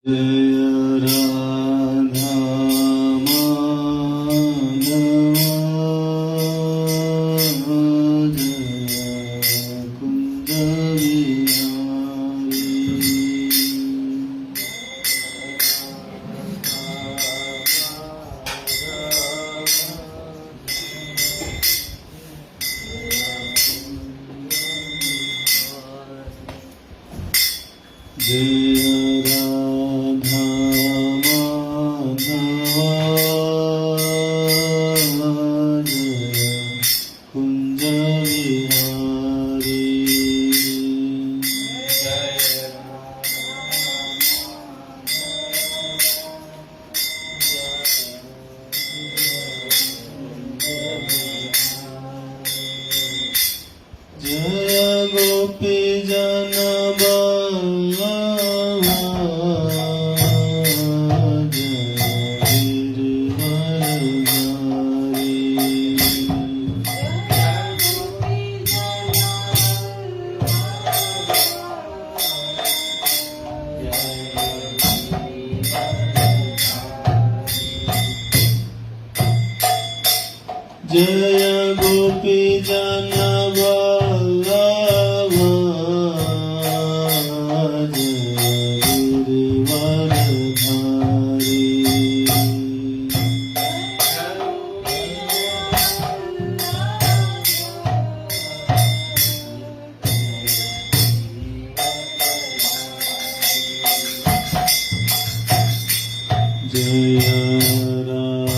जय राधा माधव जय कुंज बिहारी। जय राधा माधव जय कुंज बिहारी। जय गोपी जन जय गोपी जन वल्लभ जय गिरिवरधारी। जय राधा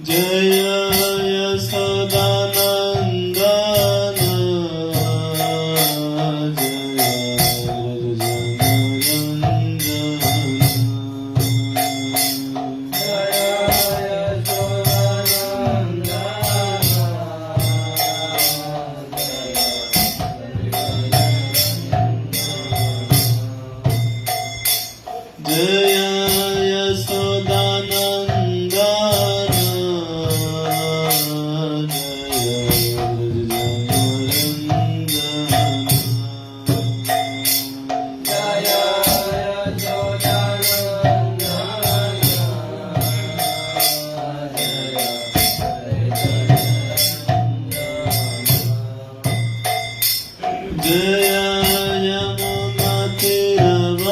जय यशोदानंदन जय जय Yamuna तीरवनचारी।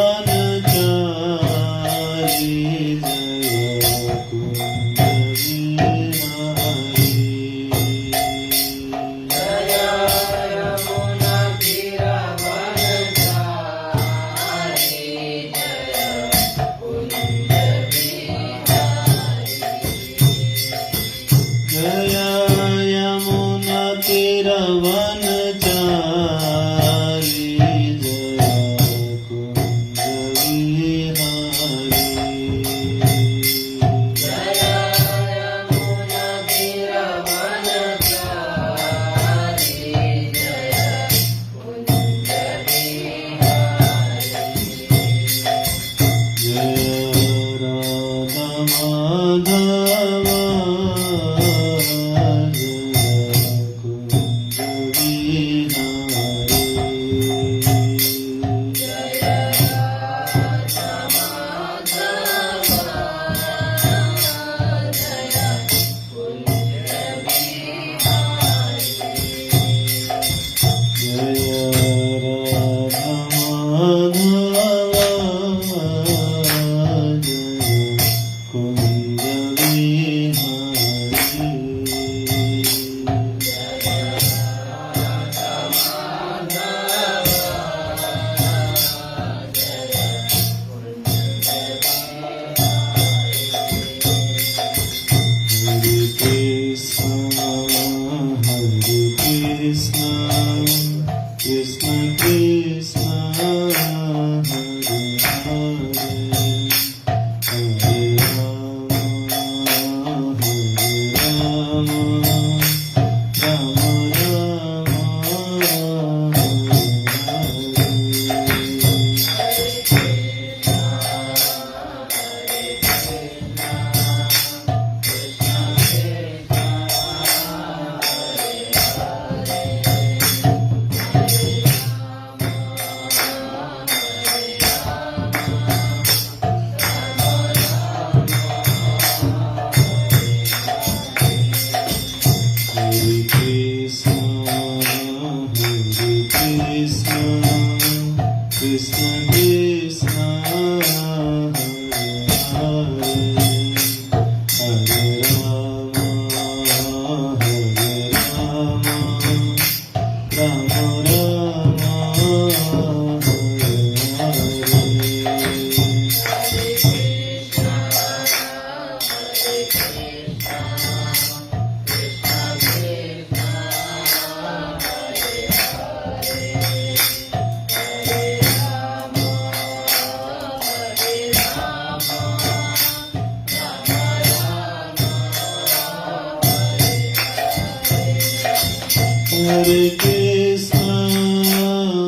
Krishna,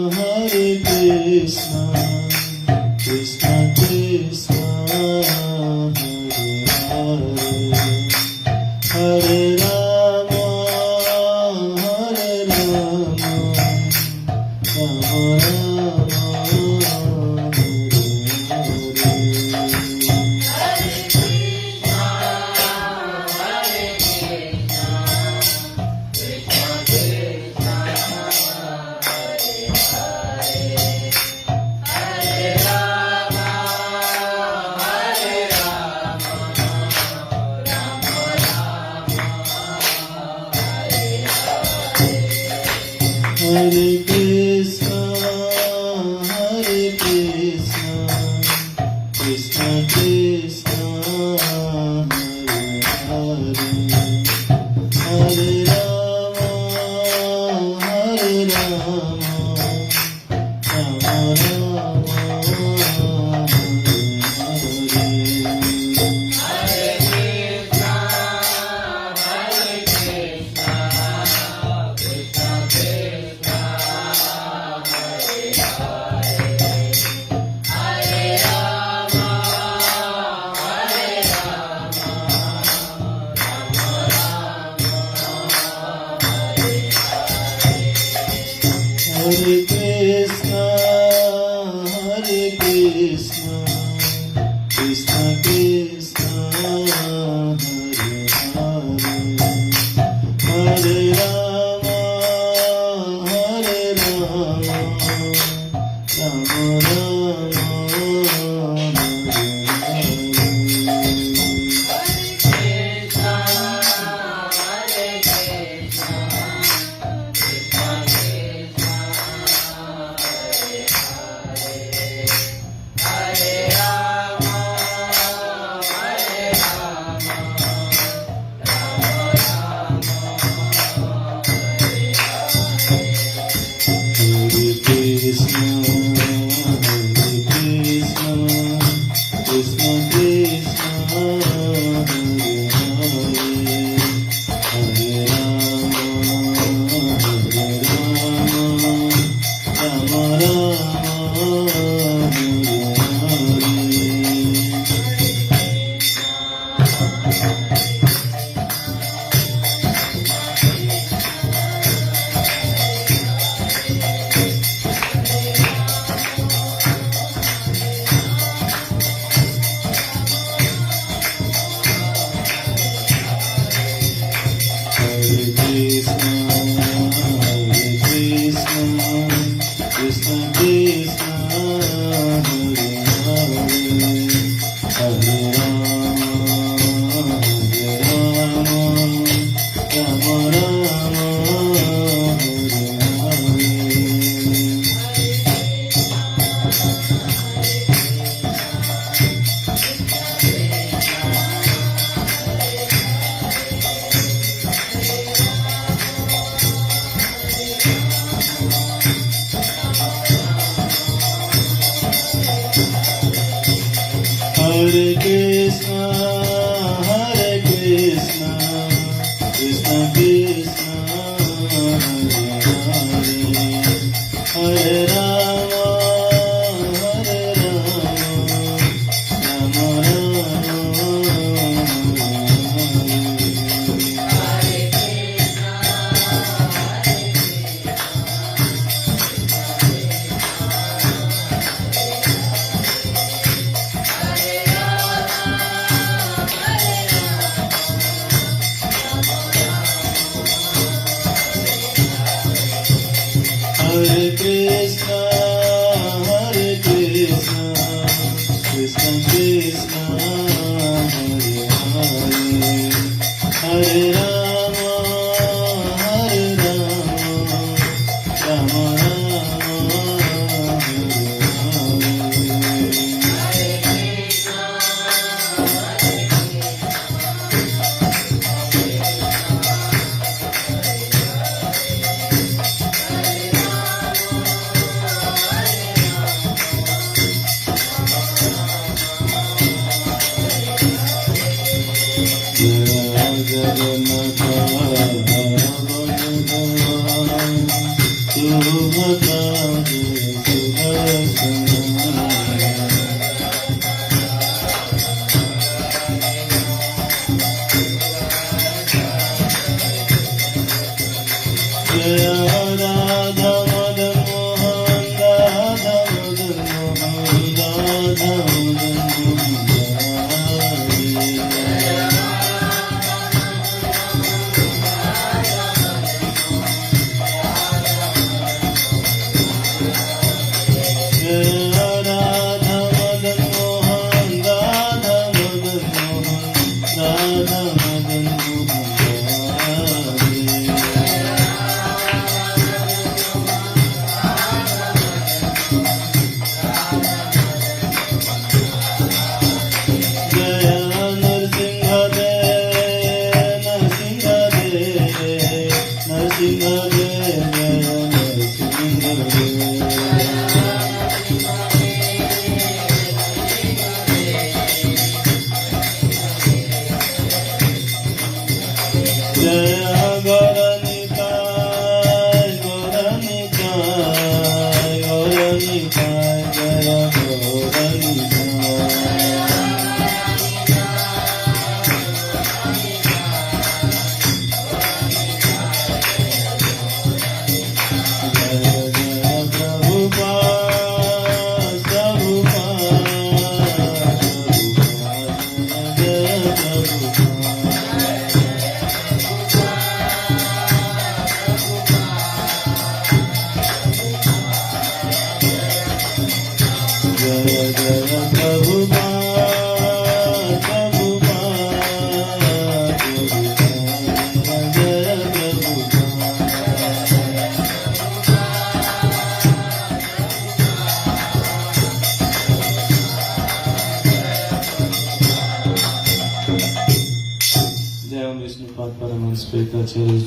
Hare Krishna Krishna, Hare Rama, Hare Rama, Rama Rama, Hare Krishna, Hare Krishna, Krishna Krishna, Hare Hare, Hare Rama, Hare Rama, Rama Rama, Hare Krishna, Hare Krishna, Krishna Krishna, Hare Hare, Hare Rama, Hare Rama, Rama Rama, Hare Krishna, Hare Krishna,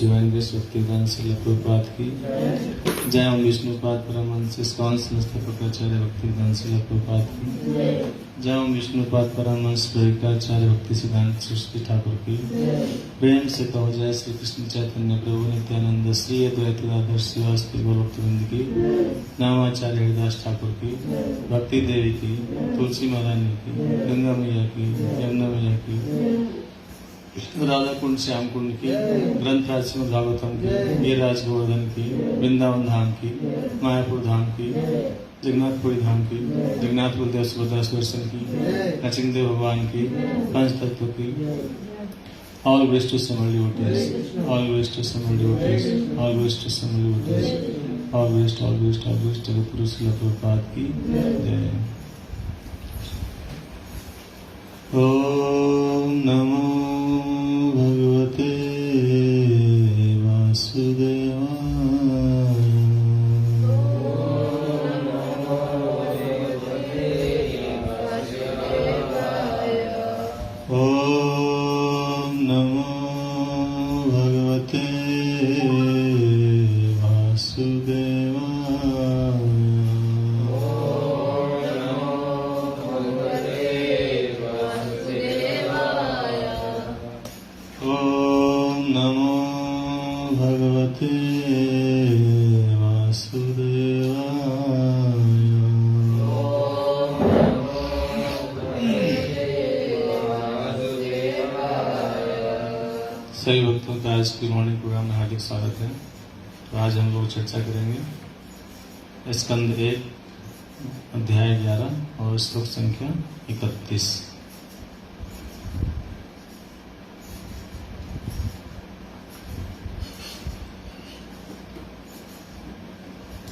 divine grace भक्तिदान श्रील प्रभुपाद की जय। ओम Vishnupad Paramhans ISKCON संस्थापक आचार्य भक्तिदान श्रील प्रभुपाद की जय। ओम विष्णुपाद परमहंस प्रभुपाचार्य भक्ति सिद्धांत सरस्वती ठाकुर की प्रेम से कहो जय श्री कृष्ण चैतन्य प्रभु नित्यानंद श्री अद्वैत गदाधर श्रीवास्तव गौरभक्तवृंद की नामाचार्य हरिदास ठाकुर की भक्ति देवी की तुलसी महारानी की गंगा मैया की यमुना मैया की राधा कुंड श्याम कुंड की ग्रंथराज श्रीमद् भागवतम की गिरिराज गोवर्धन की वृंदावन धाम की मायापुर धाम की जगन्नाथपुरी धाम की जगन्नाथ बलदेव सुभद्रा सुदर्शन की नचिंदेव भगवान की पंचतत्व की all wish to assembled devotees, all wish to assembled devotees, all wish to assembled devotees, all wish जगत गुरु श्रील प्रभुपाद की जय। ओम नमो भगवते वासुदेवाय। ओम नमो भगवते वासुदेवाय। सभी भक्तों का आज की मॉर्निंग प्रोग्राम में हार्दिक स्वागत है। तो आज हम लोग चर्चा करेंगे स्कंद 1 अध्याय 11 और श्लोक संख्या 31।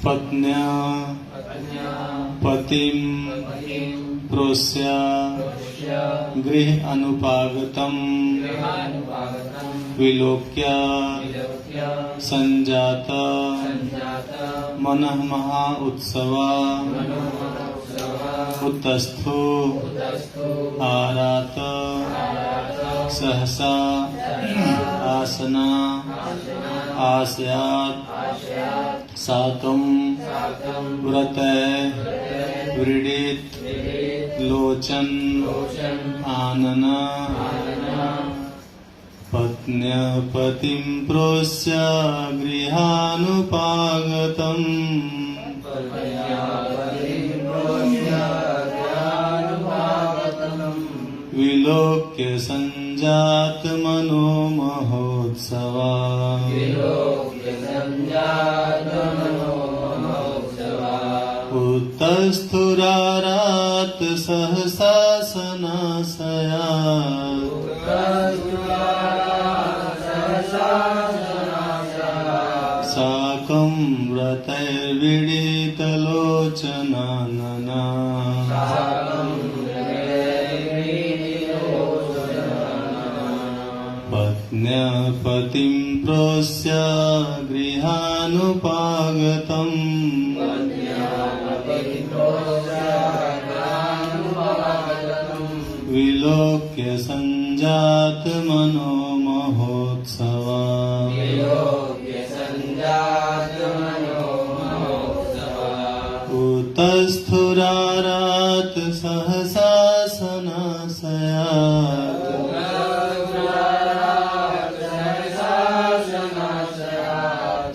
पत्न्या पतिम प्रोस्य गृह अनुपागतम विलोक्य संजात मनः महा उत्सवा उत्तस्थो आरात सहसा आसना आस्यात् साकं व्रतय व्रीडित लोचन आनन पत्न्य पतिं प्रोस्य गृहानुपागतम् विलोक्य संजात मनो महोत्सवा उत्तस्थुरारात दुःखस्तुरारात् सहसा सनाशयात् साकं व्रतैर्विदितलोचनानना पत्न्या पतिं प्रोष्य गृहानुपागतम् विलोक्य सञ्जातमनो महोत्सवा उतस्थुरारात् सहसा सनाशयात्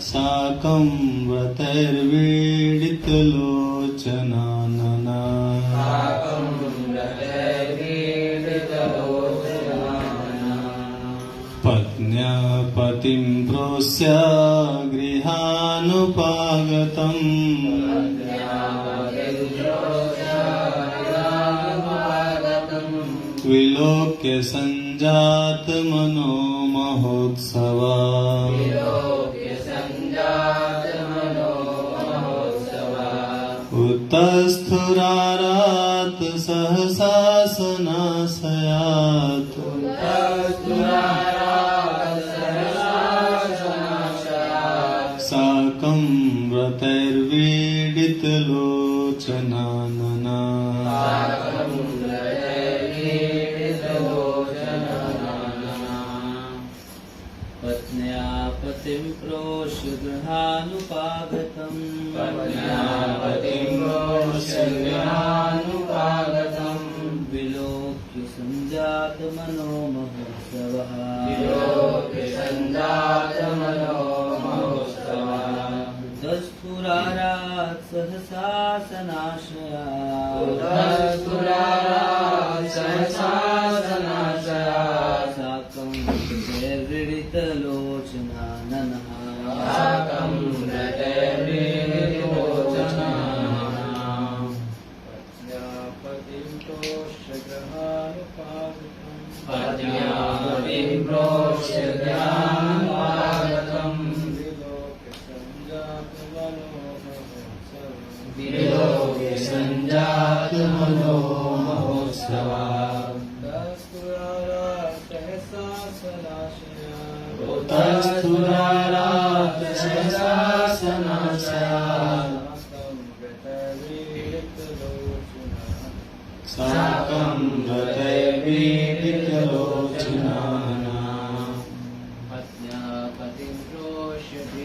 साकं व्रतैर्वीडितलोचनानना पत्न्या पतिं प्रोष्य गृहानुपागतम् विलोक्य सञ्जातमनो महोत्सवा उत्तस्थुरारात् सहसा सनाशयात् साकं व्रतैर्वीडितलोचनानना पत्न्या पतिं प्रोष्य गृहानुपागतम् विलोक्य सञ्जातमनो महोत्सवः उतस्थुरारात् सहसा सनाशयात् साकं व्रतैर्विदितलोचनाननः सञ्जातमनो महोत्सवा उतस्थुरारात् सहसा सनाशयात् साकं व्रतैर्वीडितलोचनानना पत्न्या पतिं प्रोष्य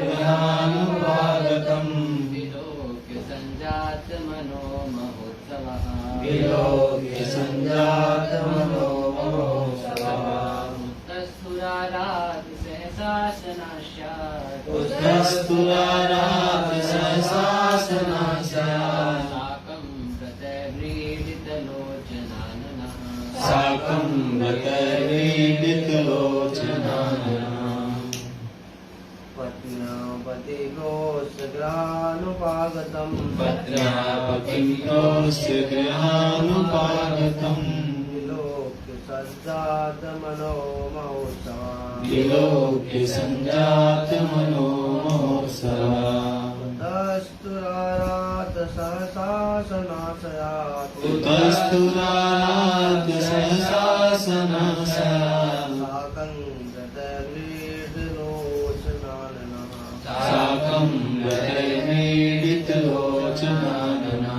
गृहानुपागतम् विलोक्य सञ्जातमनो महोत्सवः उत्तस्थुरारात् सहसा सनाशयात् साकं व्रतैर्वीडितलोचनाननः साकं व्रतैर्वीडितलोचनानना पत्न्या पतिप्रोष्य गृहानुपागतम् पतिं प्रोष्य गृहानुपागतम् विलोक्य सञ्जातमनो महोत्सवा विलोक्य सञ्जातमनो महोत्सवा उतस्थुरारात् सहसा सनाशयात् उतस्थुरारात् सहसा सनाशयात् साकं व्रतैर्वीडितलोचनाननः साकं व्रतैर्वीडितलोचनानना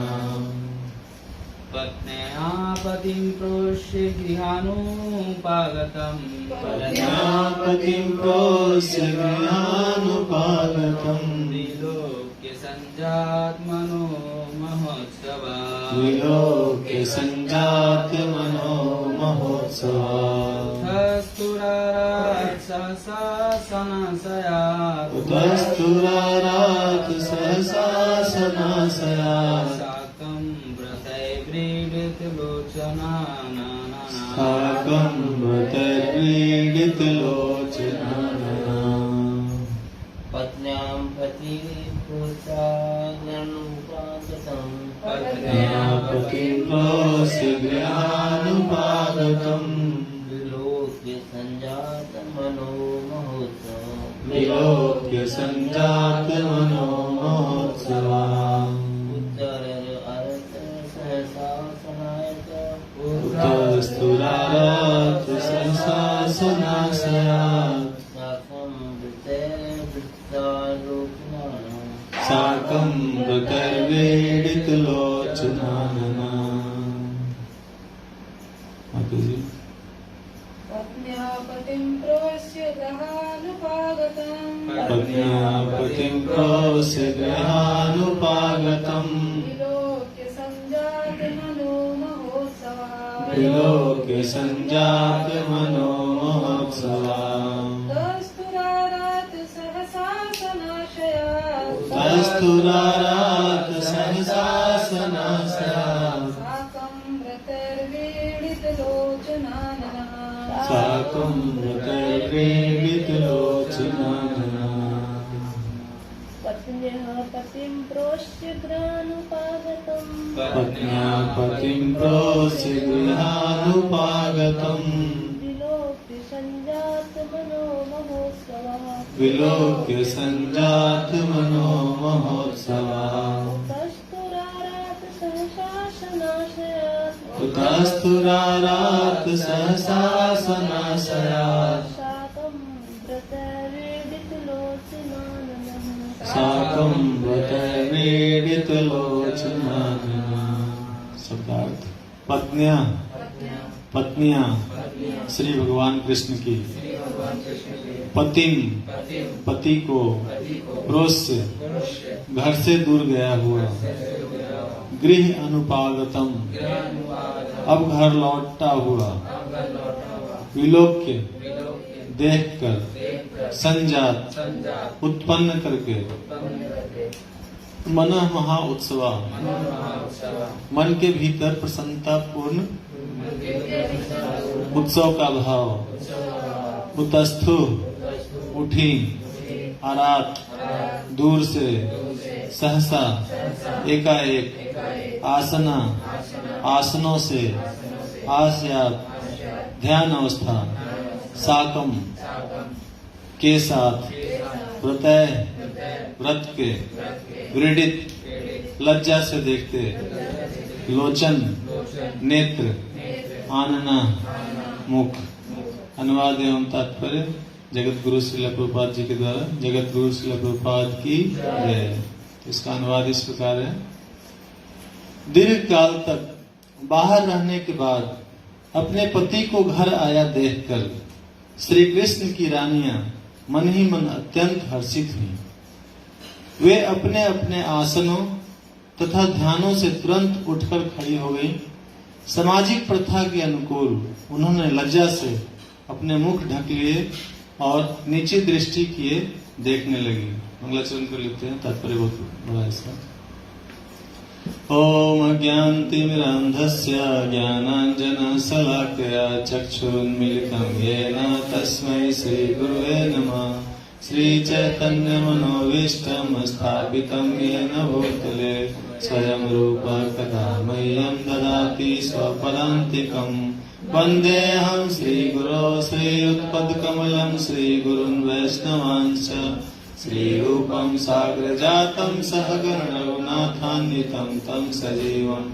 पत्न्या पतिं प्रोष्य गृहानुपागतम् पत्न्या पतिं प्रोष्य गृहानुपागतम् विलोक्य सञ्जातमनो महोत्सवः विलोक्य सञ्जातमनो महोत्सवा उत्तस्थुरारात् सहसा सनाशयात् उतस्थुरारात् सहसा सनाशयात् साकं व्रतैर्वीडितलोचनाननः साकं व्रतैर्वीडितलोचनानना पत्न्यां पतिं पद्मनापतिं पद्मनापतिं गृहानुपागतम् विलोक्य सञ्जातमनो महोत्सवम् विलोक्य सञ्जातमनो महोत्सवम् उत्तरस्तुरारात् सहसासनाशयात् साकं वृतैर्वेडितलोचनानना। माताजी पत्न्यापतिं प्रोष्य गृहानुपागतम् पत्न्यापतिं प्रोष्य गृहानुपागतम् विलोक्य सञ्जातमनो महोत्सवः विलोक्य सञ्जातमनो महोत्सवः कस्तुरारात् सहसासनाशयात् कस्तुरारात् सहसासनाशयात् साकं वृतैर्वेडितलोचनाननः साकं वृतैर्वेडितलोचनानना। पत्न्यापतिं प्रोष्य गृहानुपागतम् पत्न्यापतिं प्रोष्य गृहानुपागतम् विलोक्य सञ्जातमनो महोत्सवः विलोक्य सञ्जातमनो महोत्सवः कस्तुरारात् सहसासनाशयात् उतस्तुरारात् सहसासनाशयात् साकं वृतैर्वेडितलोचनाननः साकं वृतैर्वेडितलोचनानना। शब्दार्थ पत्नियां पत्नियां श्री भगवान कृष्ण की पतिम पति को प्रोष्य घर से दूर गया हुआ गृह अनुपागतम अब घर लौटता हुआ विलोक्य देखकर संजात उत्पन्न करके मन महा उत्सव मन के भीतर प्रसन्नता पूर्ण उत्सव का भाव उतस्थु उठी आरात दूर से सहसा एकाएक आसना आसनों से आस्यात ध्यान अवस्था साकम के साथ व्रतय व्रत के व्रीडित लज्जा से देखते लोचन नेत्र आनना मुख। अनुवाद एवं तात्पर्य जगत गुरु श्रील प्रभुपाद जी के द्वारा। जगत गुरु श्रील प्रभुपाद की जय। इसका अनुवाद इस प्रकार है। दीर्घ काल तक बाहर रहने के बाद अपने पति को घर आया देखकर श्री कृष्ण की रानियां मन ही मन अत्यंत हर्षित हुई। वे अपने अपने आसनों तथा ध्यानों से तुरंत उठकर खड़ी हो गई। सामाजिक प्रथा के अनुकूल उन्होंने लज्जा से अपने मुख ढक लिए और नीचे दृष्टि किए देखने लगी। मंगलाचरण को लिखते हैं, तात्पर्य बहुत बड़ा इसका। ओम अज्ञानतिमिरान्धस्य ज्ञानाञ्जनशलाकया चक्षुरुन्मीलितं येन तस्मै श्रीगुरुवे नमः। श्रीचैतन्यमनोभीष्टं स्थापितं येन भूतले स्वयं रूप कदा मह्यं ददाति स्वपदान्तिकम्। वन्देऽहं श्रीगुरो श्रीयुत्पदकमलं श्रीगुरुन् वैष्णवांश्च श्रीरूपं साग्रजातं सहगण रघुनाथान्वितं तं सजीवं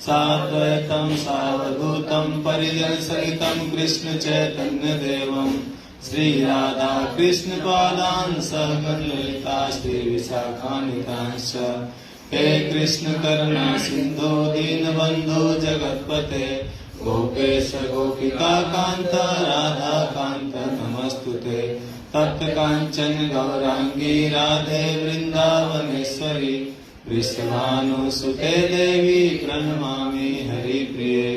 साद्वैतं सावधूतं परिजनसहितं कृष्ण चैतन्यदेवं श्रीराधा कृष्ण पादान् सहगण ललिता श्रीविशाखान्वितांश्च। हे कृष्ण करुणा सिन्धो दीनबन्धो जगत्पते गोपेश गोपिका कान्त राधा कान्त नमस्तुते। तप्त कांचन गौरांगी राधे वृंदावनेश्वरी वृषभानुसुते देवी प्रणमामि हरिप्रिये।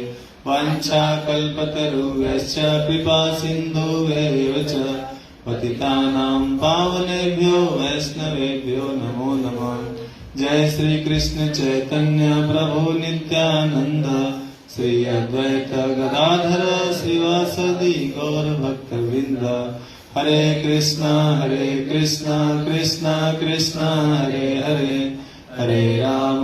वाञ्छाकल्पतरुभ्यश्च कृपा सिन्धुभ्यैव च पतितानां पावनेभ्यो वैष्णवेभ्यो नमो नमः। जय श्री कृष्ण चैतन्य प्रभु नित्यानंद श्री अद्वैत गदाधर श्रीवासदि गौर भक्तवृंद। हरे कृष्णा कृष्णा कृष्णा हरे हरे, हरे राम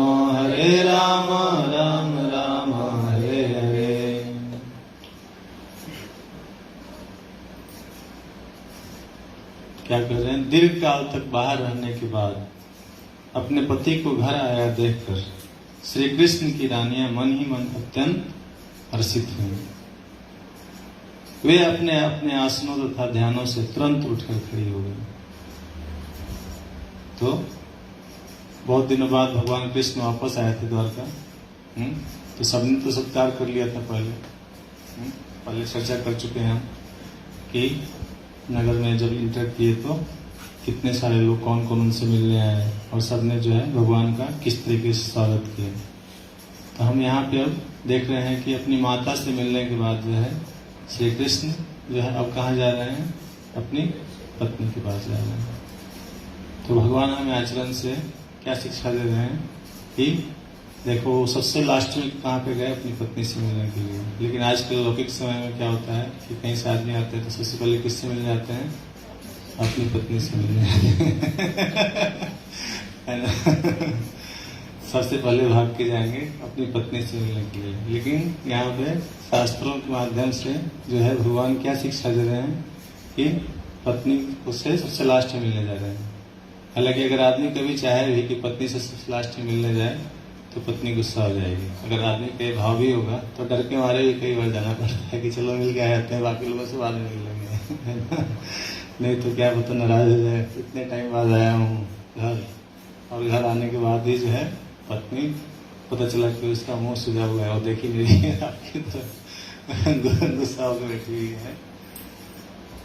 राम राम हरे हरे। क्या कर रहे हैं? दीर्घ काल तक बाहर रहने के बाद अपने पति को घर आया देखकर श्री कृष्ण की रानियां मन ही मन अत्यंत हर्षित हुई। वे अपने अपने आसनों तथा ध्यानों से तुरंत उठकर खड़ी हो गई। तो बहुत दिनों बाद भगवान कृष्ण वापस आए थे द्वारका। तो सबने तो सत्कार कर लिया था पहले चर्चा कर चुके हैं हम कि नगर में जब इंटर किए तो कितने सारे लोग कौन कौन उनसे मिलने आए और सबने जो है भगवान का किस तरीके से स्वागत किया। तो हम यहाँ पे अब देख रहे हैं कि अपनी माता से मिलने के बाद जो है श्री कृष्ण जो है अब कहाँ जा रहे हैं? अपनी पत्नी के पास जा रहे हैं। तो भगवान हमें आचरण से क्या शिक्षा दे रहे हैं कि देखो वो सबसे लास्ट में कहाँ पे गए? अपनी पत्नी से मिलने के लिए। लेकिन आजकल लौकिक समय में क्या होता है कि कहीं से आदमी आते हैं तो सबसे पहले किससे मिलने जाते हैं? अपनी पत्नी से मिलने है ना? सबसे पहले भाग के जाएंगे अपनी पत्नी से मिलने के लिए। लेकिन यहाँ पे शास्त्रों के माध्यम से जो है भगवान क्या शिक्षा दे रहे हैं कि पत्नी उससे सबसे लास्ट में मिलने जा रहे हैं। हालांकि अगर आदमी कभी चाहे भी कि पत्नी से सबसे लास्ट में मिलने जाए तो पत्नी गुस्सा हो जाएगी। अगर आदमी के भाव भी होगा तो डर के मारे भी कई बार जाना पड़ता है कि चलो मिल के आ जाते हैं, बाकी लोगों से बाद में मिल लेंगे नहीं तो क्या पता नाराज हो जाए, इतने टाइम बाद आया हूँ घर, और घर आने के बाद ही जो है पत्नी पता चला कि उसका मुंह सुझा हुआ है और देखी नहीं आपकी तो गुस्सा होकर बैठी हुई है।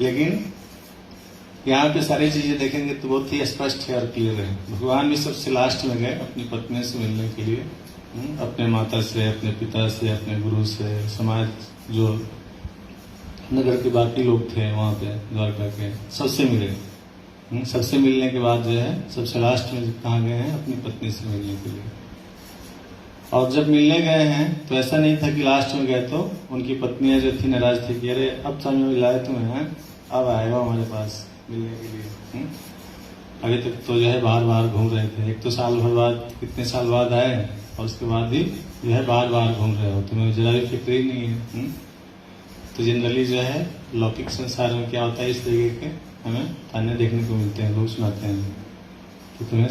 लेकिन यहाँ पे सारी चीजें देखेंगे तो बहुत ही स्पष्ट है और क्लियर है। भगवान भी सबसे लास्ट में गए अपनी पत्नी से मिलने के लिए, अपने माता से, अपने पिता से, अपने गुरु से, समाज जो नगर के बाकी लोग थे वहाँ पे द्वारका के, सबसे मिले। सबसे मिलने के बाद जो है सबसे लास्ट में कहाँ गए हैं? अपनी पत्नी से मिलने के लिए। और जब मिलने गए हैं तो ऐसा नहीं था कि लास्ट में गए तो उनकी पत्नियां जो थी नाराज थी कि अरे अब समय मिलाए तुम्हें, अब आएगा हमारे पास मिलने के लिए। अभी तक तो जो है बार बार घूम रहे थे। एक तो साल भर बाद, कितने साल बाद आए और उसके बाद भी जो है बार बार घूम रहे हो, तुम्हें जरा भी फिक्र ही नहीं है। तो जनरली जो है लौकिक संसार में क्या होता है, इस तरीके के हमें ताने देखने को मिलते हैं, लोग सुनाते हैं कि तुम्हें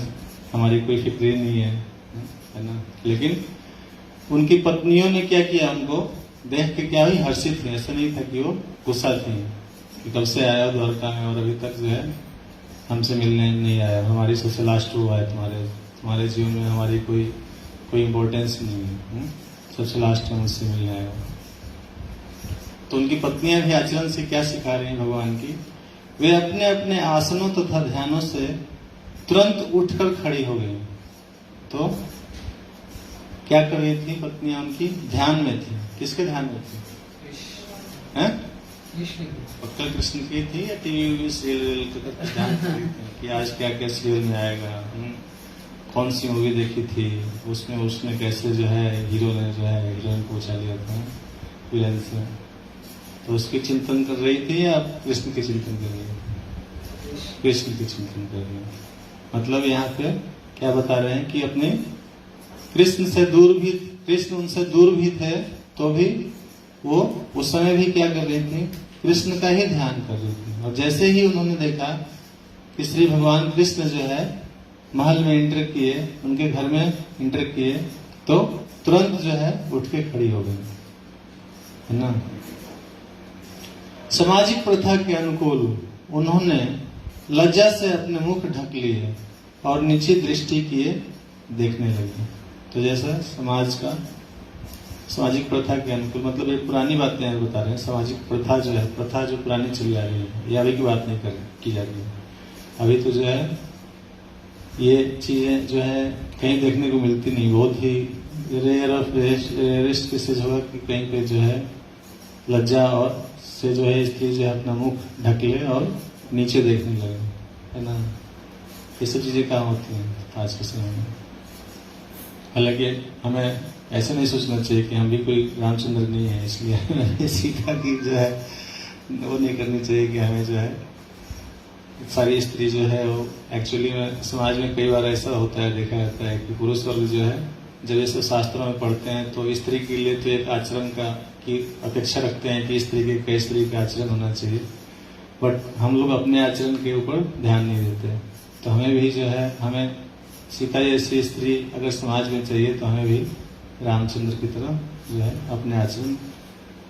हमारी कोई फिक्र ही नहीं है ना। लेकिन उनकी पत्नियों ने क्या किया? उनको देख के क्या हुई? हर्षित थी। ऐसा नहीं था कि वो गुस्सा थी कि कब से आया द्वारका में और अभी तक जो है हमसे मिलने नहीं आया, हमारी सबसे लास्ट हुआ है, तुम्हारे जीवन में हमारी कोई इम्पोर्टेंस नहीं है, सबसे लास्ट में मुझसे मिलने आया। तो उनकी पत्नियां भी आचरण से क्या सिखा रही हैं भगवान की? वे अपने अपने आसनों तथा ध्यानों से तुरंत उठकर खड़ी हो गई। तो क्या कर रही थी पत्नियां उनकी? ध्यान में थी। किसके ध्यान में थी? पक्का कृष्ण की थी या टीवी सीरियल ध्यान कि आज क्या क्या सीरियल में आएगा, कौन सी मूवी देखी थी, उसमें कैसे जो है हीरो ने जो है हीरोइन को उछाल लिया था विलेन से। तो उसकी चिंतन कर रही थी या कृष्ण की चिंतन कर रही है? कृष्ण की चिंतन कर रही है। मतलब यहाँ पे क्या बता रहे हैं कि अपने कृष्ण उनसे दूर भी थे तो भी वो उस समय भी क्या कर रही थी? कृष्ण का ही ध्यान कर रही थी। और जैसे ही उन्होंने देखा कि श्री भगवान कृष्ण जो है महल में इंटर किए, उनके घर में इंटर किए, तो तुरंत जो है उठ के खड़ी हो गई, है ना। सामाजिक प्रथा के अनुकूल उन्होंने लज्जा से अपने मुख ढक लिए और नीचे दृष्टि किए देखने लगे। तो जैसा सामाजिक प्रथा के अनुकूल, मतलब ये पुरानी बातें हैं बता रहे हैं। सामाजिक प्रथा जो है, प्रथा जो पुरानी चली आ रही है, ये अभी की बात नहीं की जा रही है। अभी तो जो है ये चीजें जो है कहीं देखने को मिलती नहीं, बहुत ही रेयर ऑफ रेयरेस्ट केसेज होगा कि कहीं पे जो है लज्जा और से जो है स्त्री जो है अपना मुख ढक ले और नीचे देखने लगे, है ना। ये सब चीजें कहाँ होती हैं आज के समय में। हालांकि हमें ऐसा नहीं सोचना चाहिए कि हम भी कोई रामचंद्र नहीं है, इसलिए मैंने सीखा कि जो है वो नहीं करनी चाहिए कि हमें जो है सारी स्त्री जो है वो एक्चुअली में समाज में कई बार ऐसा होता है, देखा जाता है कि पुरुष वर्ग जो है जब ऐसे शास्त्रों में पढ़ते हैं तो स्त्री के लिए तो एक आचरण की अपेक्षा रखते हैं कि स्त्री का आचरण होना चाहिए, बट हम लोग अपने आचरण के ऊपर ध्यान नहीं देते। तो हमें भी जो है, हमें सीता जैसी स्त्री अगर समाज में चाहिए तो हमें भी रामचंद्र की तरह जो है अपने आचरण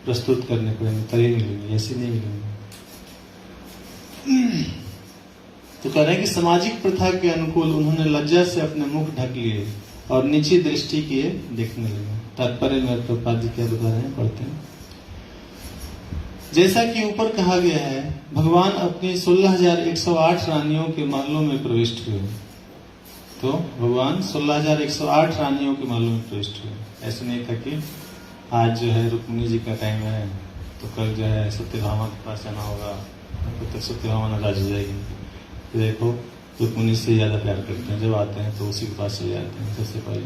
प्रस्तुत करने पड़ेंगे, तभी मिलेंगे, ऐसे नहीं मिलेंगे। तो कह रहे हैं कि सामाजिक प्रथा के अनुकूल उन्होंने लज्जा से अपने मुख ढक लिए और नीची दृष्टि किए देखने लगे। तात्पर्य में प्रभुपाद जी क्या बता रहे हैं, पढ़ते हैं। जैसा कि ऊपर कहा गया है, भगवान अपनी 16,108 रानियों के महलों में प्रविष्ट हुए। तो भगवान 16,108 रानियों के महलों में प्रविष्ट हुए। ऐसा नहीं था कि आज जो है रुक्मिणी जी का टाइम है तो कल जो है सत्यभामा के पास जाना होगा, तब तक सत्यभामा नाराज हो जाएगी। देखो रुक्मिणी से ज्यादा प्यार करते हैं, जब आते हैं तो उसी के पास चले जाते हैं सबसे पहले।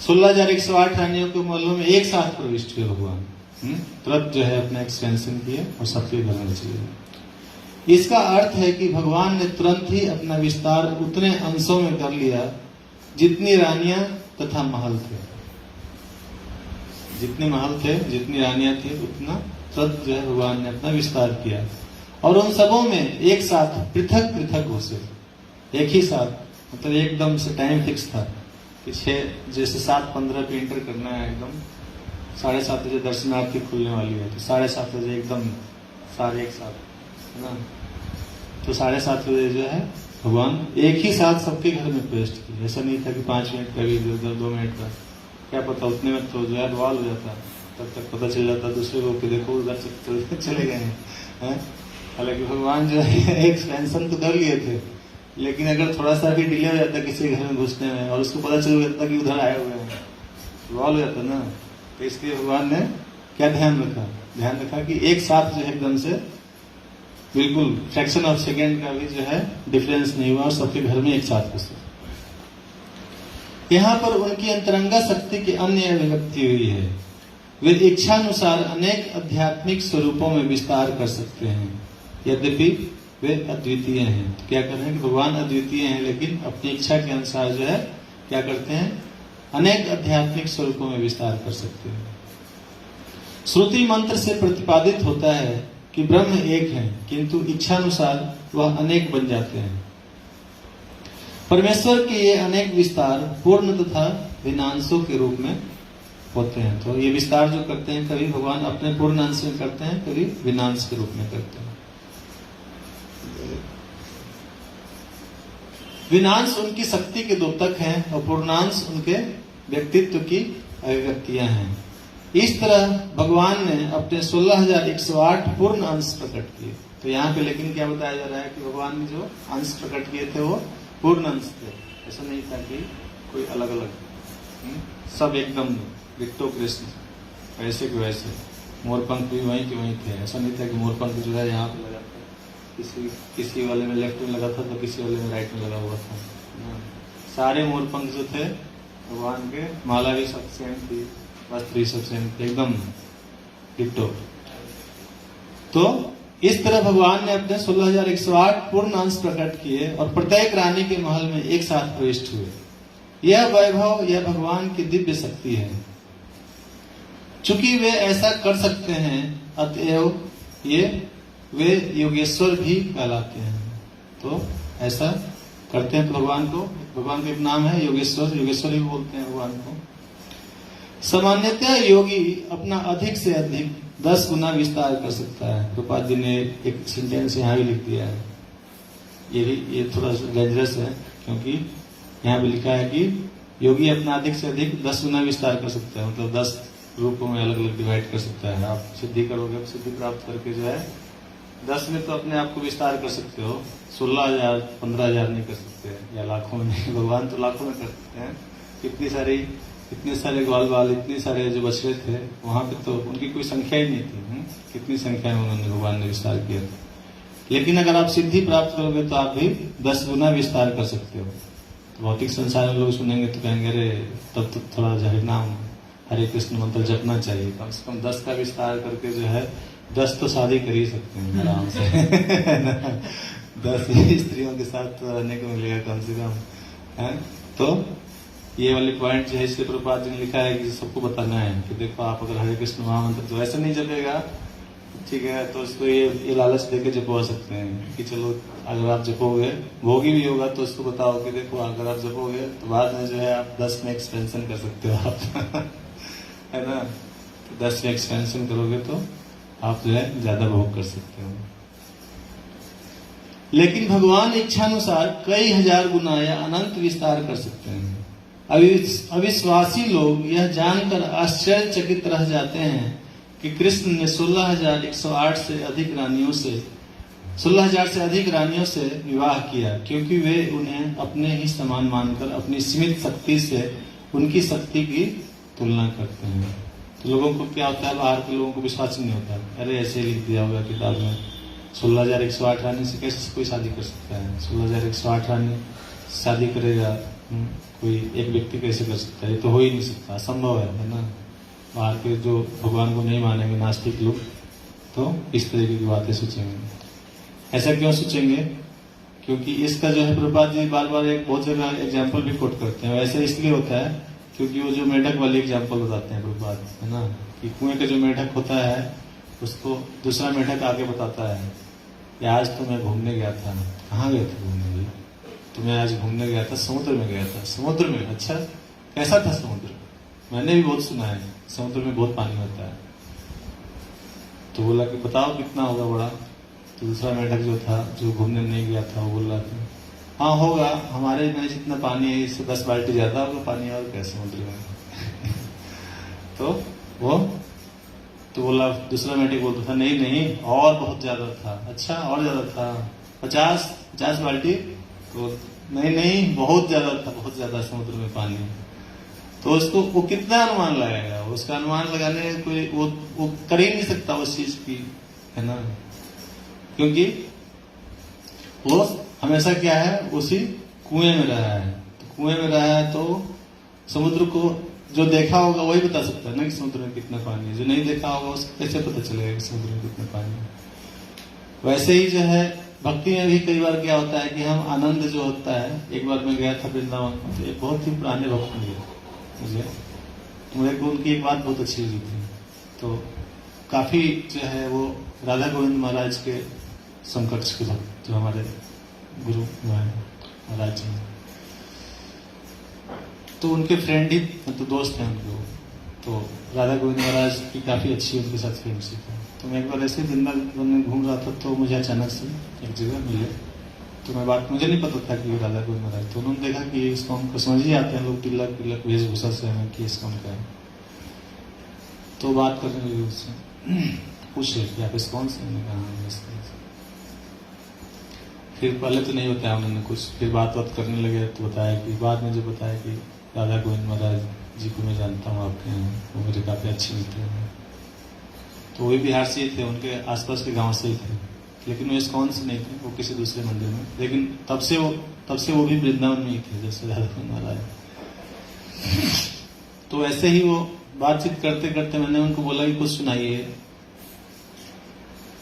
16,108 रानियों के महलों में एक साथ प्रविष्ट हुए भगवान। तुरंत जो है अपना एक्सपेंशन किए और सबके घर में चले गए। इसका अर्थ है कि भगवान ने तुरंत ही अपना विस्तार उतने अंशों में कर लिया जितनी रानियां तथा महल थे। जितने महल थे, जितनी रानियां थी, उतना तुरंत जो है भगवान ने अपना विस्तार किया और उन सबों में एक साथ पृथक पृथक घुसे। एक ही साथ, मतलब एकदम से टाइम फिक्स था कि 6 जैसे 7:15 पे एंटर करना है, एकदम 7:30 बजे दर्शनार्थी खुलने वाली है, तो 7:30 बजे एकदम सारे एक साथ, है ना। तो 7:30 बजे जो है भगवान एक ही साथ सबके घर में प्रवेश किए। ऐसा नहीं था कि 5 मिनट का भी, 2 मिनट का, क्या पता उतने में तो जो है बवाल हो जाता, तब तक पता चल जाता दूसरे को कि देखो उधर चले गए हैं। हालांकि भगवान जो है एक्सपेंशन तो कर लिए थे, लेकिन अगर थोड़ा सा भी डिले हो जाता किसी घर में घुसने में और उसको पता चल जाता कि उधर आए हुए हैं, बवाल हो जाता ना। तो इसलिए भगवान ने क्या ध्यान रखा कि एक साथ जो है एकदम से बिल्कुल फ्रैक्शन ऑफ सेकेंड का भी जो है डिफरेंस नहीं हुआ और सबके घर में एक साथ घुसे। यहाँ पर उनकी अंतरंगा शक्ति की अन्य अभिव्यक्ति हुई है। वे इच्छानुसार अनेक आध्यात्मिक स्वरूपों में विस्तार कर सकते हैं, यद्यपि वे अद्वितीय हैं। तो क्या कर रहे हैं कि भगवान अद्वितीय हैं, लेकिन अपनी इच्छा के अनुसार जो है क्या करते हैं, अनेक आध्यात्मिक स्वरूपों में विस्तार कर सकते हैं। श्रुति मंत्र से प्रतिपादित होता है कि ब्रह्म एक है, किंतु इच्छानुसार वह अनेक बन जाते हैं। परमेश्वर के ये अनेक विस्तार पूर्ण तथा भिन्नांशों के रूप में होते हैं। तो ये विस्तार जो करते हैं, कभी भगवान अपने पूर्ण अंश में करते हैं, कभी भिन्नांश के रूप में करते हैं। भिन्नांश उनकी शक्ति के द्योतक हैं और पूर्णांश उनके व्यक्तित्व की अभिव्यक्तियां हैं। इस तरह भगवान ने अपने 16,108 पूर्ण अंश प्रकट किए। तो यहाँ पे लेकिन क्या बताया जा रहा है कि भगवान ने जो अंश प्रकट किए थे वो पूर्ण अंश थे। ऐसा नहीं था कि कोई अलग अलग, सब एकदम डिट्टो कृष्ण, ऐसे के वैसे। मोरपंख भी वहीं के वहीं थे। ऐसा नहीं था कि मोरपंख जो है यहाँ पे लगा था, किसी वाले में लेफ्ट में लगा था तो किसी वाले में राइट में लगा हुआ था। सारे मोरपंख जो थे भगवान के, माला भी सब सेम थी, वस्त्र भी सब सेम थे, एकदम डिट्टो। तो इस तरह भगवान ने अपने 16,108 पूर्ण अंश प्रकट किए और प्रत्येक रानी के महल में एक साथ प्रविष्ट हुए। यह वैभव, यह भगवान की दिव्य शक्ति है। चूंकि वे ऐसा कर सकते हैं, अतएव वे योगेश्वर भी कहलाते हैं। तो ऐसा करते हैं तो भगवान का एक नाम है योगेश्वर, योगेश्वर ही बोलते हैं भगवान को। सामान्यतः योगी अपना अधिक से अधिक 10 गुना विस्तार कर सकता है। प्रभुपाद जी ने एक सेंटेंस यहाँ भी लिख दिया है, ये थोड़ा डेंजरस है, क्योंकि यहाँ पे लिखा है कि योगी अपना अधिक से अधिक 10 गुना विस्तार कर सकता है, मतलब 10 रूपों में अलग अलग डिवाइड कर सकता है। आप सिद्धि करोगे, सिद्धि प्राप्त करके जो है 10 में तो अपने आप को विस्तार कर सकते हो, 16,000 15,000 नहीं कर सकते, या लाखों में नहीं। भगवान तो लाखों में कर सकते हैं। इतने सारे ग्वाल बाल, इतने सारे जो बछड़े थे वहां पे तो उनकी कोई संख्या ही नहीं थी। कितनी संख्या में उन्होंने भगवान ने विस्तार किया। लेकिन अगर आप सिद्धि प्राप्त करोगे तो आप भी 10 गुना विस्तार कर सकते हो। तो भौतिक संसार में लोग सुनेंगे तो कहेंगे अरे तब तो थोड़ा जो है नाम हरे कृष्ण मंत्र जपना चाहिए, कम से कम 10 का विस्तार करके जो है 10 तो शादी कर ही सकते हैं आराम से 10 स्त्रियों के साथ तो रहने को मिलेगा कम से कम है। तो ये वाली पॉइंट जो है इसलिए प्रभुपाद जी ने लिखा है कि सबको बताना है कि देखो आप अगर हरे कृष्ण महामंत्र तो ऐसे नहीं जपेगा, ठीक है, तो उसको ये लालच देके जपवा सकते हैं कि चलो अगर आप जपोगे, भोगी भी होगा तो उसको बताओ कि देखो अगर आप जपोगे तो बाद में जो है आप 10 में एक्सपेंशन कर सकते हो आप है ना, तो 10 में एक्सपेंशन करोगे तो आप जो है ज्यादा भोग कर सकते हो। लेकिन भगवान इच्छानुसार कई हजार गुना या अनंत विस्तार कर सकते हैं। अविश्वासी लोग यह जानकर आश्चर्यचकित रह जाते हैं कि कृष्ण ने 16,108 से अधिक रानियों से 16,000 से अधिक रानियों से विवाह किया, क्योंकि वे उन्हें अपने ही समान मानकर अपनी सीमित शक्ति से उनकी शक्ति की तुलना करते हैं। तो लोगों को क्या होता है, बाहर के लोगों को विश्वास नहीं होता, अरे ऐसे लिख दिया होगा किताब में 16,108 रानी से कैसे कोई शादी कर सकता है, 16,108 रानी शादी करेगा कोई एक व्यक्ति कैसे कर सकता है, ये तो हो ही नहीं सकता, असंभव है ना। बाहर के जो भगवान को नहीं मानेंगे नास्तिक लोग तो इस तरीके की बातें सोचेंगे। ऐसा क्यों सोचेंगे, क्योंकि इसका जो है प्रभुपाद जी बार बार एक बहुत जगह एग्जाम्पल भी कोट करते हैं। वैसे इसलिए होता है क्योंकि वो जो मेढक वाली एग्जाम्पल बताते हैं प्रभुपाद, है ना, कि कुएं का जो मेढक होता है उसको दूसरा मेढक आगे बताता है कि आज तो मैं घूमने गया था। कहाँ गए थे घूमने भी, तो मैं आज घूमने गया था, समुद्र में गया था। समुद्र में, अच्छा कैसा था समुद्र, मैंने भी बहुत सुना है समुद्र में बहुत पानी होता है। तो बोला कि बताओ कितना होगा बड़ा, तो दूसरा मेढक जो था जो घूमने नहीं गया था वो बोल रहा था हाँ होगा, हमारे में जितना पानी है इससे 10 बाल्टी ज्यादा होगा पानी और क्या समुद्र में तो वो तो बोला, दूसरा मेढक बोलता था नहीं नहीं और बहुत ज्यादा था। अच्छा और ज्यादा था, 50 बाल्टी, तो नहीं नहीं बहुत ज्यादा था, बहुत ज्यादा समुद्र में पानी। तो उसको वो कितना अनुमान लगाएगा, उसका अनुमान लगाने कोई वो कर ही नहीं सकता उस चीज की, है ना, क्योंकि वो हमेशा क्या है उसी कुएं में रहा है। तो कुएं में रहा है तो समुद्र को जो देखा होगा वही बता सकता है ना कि समुद्र में कितना पानी है, जो नहीं देखा होगा उसको कैसे पता चलेगा कि समुद्र में कितना पानी है। वैसे ही जो है भक्ति में भी कई बार क्या होता है कि हम आनंद जो होता है, एक बार मैं गया था वृंदावन, तो एक बहुत ही पुराने भक्त मिले मुझे को उनकी एक बात बहुत अच्छी लगी थी। तो काफी जो है वो राधा गोविंद महाराज के समकक्ष के भक्त जो हमारे गुरु महाराज जी, तो उनके फ्रेंड ही मतलब दोस्त हैं उनको। तो राधा गोविंद महाराज की काफी अच्छी उनके साथ फ्रेंडशिप है। तो मैं एक बार ऐसे वृंदावन में घूम रहा था तो मुझे अचानक से एक जगह मिले, तो मैं बात मुझे नहीं पता था कि राधा गोविंद महाराज। तो उन्होंने देखा कि इसको हमको समझ ही आते हैं लोग, तिलक तिलक वेशभूषा से हमें कि इसको का है। तो बात करने लगे उससे, पूछे कि आप इस्कॉन से, मैंने कहा इस्कॉन से। फिर पहले तो नहीं बताया उन्होंने कुछ, फिर बात करने लगे तो बताया कि बाद में जो बताया कि राधा गोविंद महाराज जी को मैं जानता हूँ आपके यहाँ, वो मेरे काफी अच्छे मित्र हैं। तो वो बिहार से ही थे, उनके आसपास के गांव से ही थे, लेकिन वो इस्कॉन से नहीं थे, वो किसी दूसरे मंदिर में। लेकिन तब से वो भी वृंदावन में ही थे जैसे राधा गोविंद महाराज। तो ऐसे ही वो बातचीत करते करते मैंने उनको बोला कि कुछ सुनाइए।